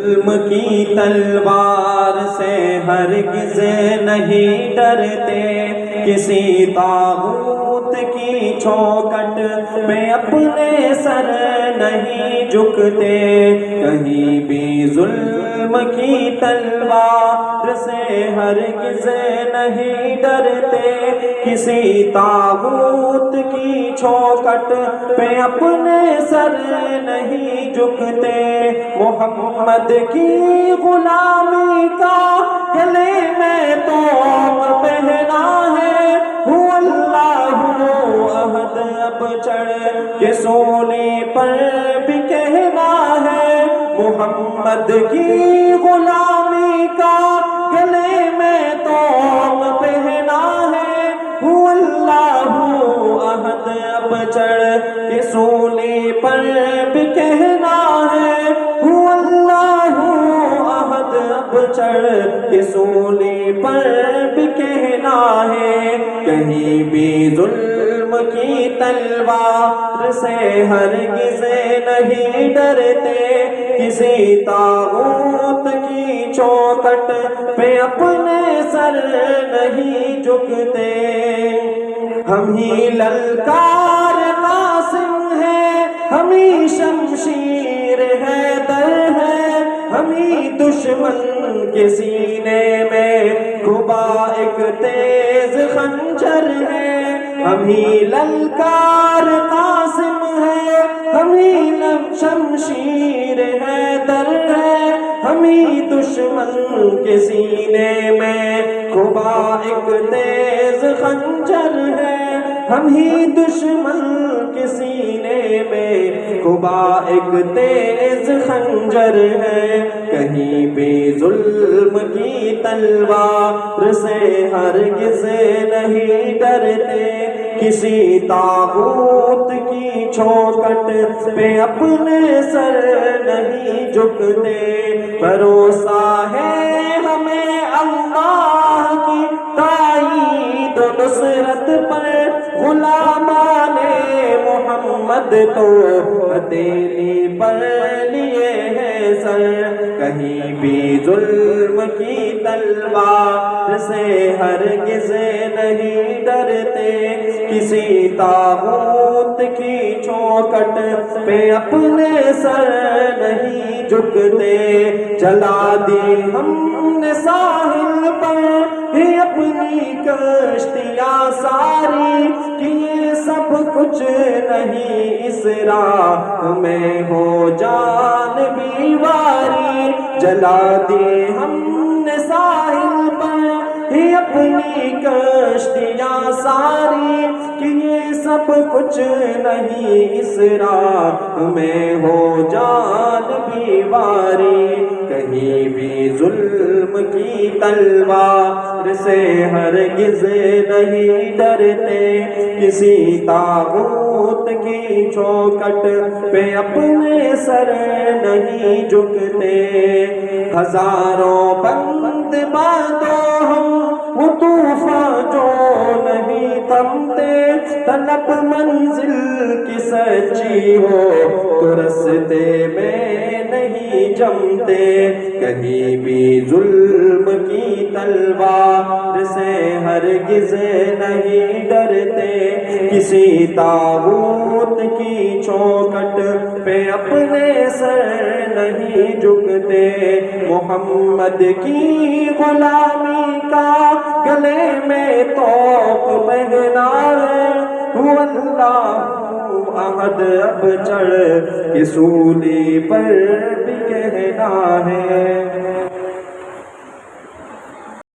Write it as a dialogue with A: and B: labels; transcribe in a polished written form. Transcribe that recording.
A: ظلم کی تلوار سے ہرگز نہیں ڈرتے، کسی طاغوت کی چوکٹ پہ اپنے سر نہیں جھکتے، کہیں بھی ظلم کی تلوار سے ہرگز نہیں ڈرتے، کسی طاغوت کی چوکٹ پہ اپنے سر نہیں جھکتے، محمد کی غلامی کا گلے میں توق پہنا ہے، هو اللہ احد اب چڑھ کے سونے پر بھی کہنا ہے، محمد کی غلامی کا گلے میں توق پہنا ہے، هو اللہ احد اب چڑھ کے سونے پر بھی کہنا ہے، هو اللہ احد اب چڑھ کے سونے پر بھی کہنا ہے، کہیں بھی ظلم کی تلوار سے ہرگز نہیں ڈرتے، کسی طاغوت کی چوکٹ پہ اپنے سر نہیں جھکتے، ہم ہی للکار قاسم ہیں، ہم ہی شمشیر حیدر ہیں، ہم ہی دشمن کے سینے میں کھبا ایک تیز خنجر ہے، ہم ہی للکار قاسم ہیں، ہم ہی شمشیر حیدر ہیں، ہم ہی دشمن کے سینے میں کھبا ایک تیز خنجر ہے، ہم ہی دشمن کے سینے میں کھبا ایک تیز خنجر ہے، کہیں بھی ظلم کی تلوار سے ہرگز نہیں ڈرتے، کسی طاغوت کی چوکٹ پہ اپنے سر نہیں جھکتے، بھروسہ ہے ہمیں اللہ کی تائید و نصرت پر، غلامان محمد تو ہتھیلی پر لیے ہیں سر، کہیں بھی ظلم کی تلوار سے ہرگز نہیں ڈرتے، کسی طاغوت کی چوکٹ پہ اپنے سر نہیں جھکتے، جلا دی ہم نے ساحل پر ہی اپنی کشتیاں ساری، کہ یہ سب کچھ نہیں اس راہ میں ہو جان بھی واری، جلا دی ہم نے ساحل پر ہی اپنی کشتیاں ساری، کہ یہ سب کچھ نہیں اس راہ میں ہو جان بھی واری، کہیں بھی ظلم کی تلوار سے ہرگز نہیں ڈرتے، کسی طاغوت کی چوکٹ پہ اپنے سر نہیں جھکتے، ہزاروں بند باندھو ہم وہ طوفان جو نہیں تھمتے، طلب منزل کی سچی ہو تو رستے میں نہیں جمتے، کہیں بھی ظلم کی تلوار سے ہرگز نہیں ڈرتے، کسی طاغوت کی چوکٹ پہ اپنے سر نہیں جھکتے، محمد کی غلامی کا گلے میں توق پہنا ہے، هو اللہ احد اب چڑھ کے سولی پر بھی کہنا ہے۔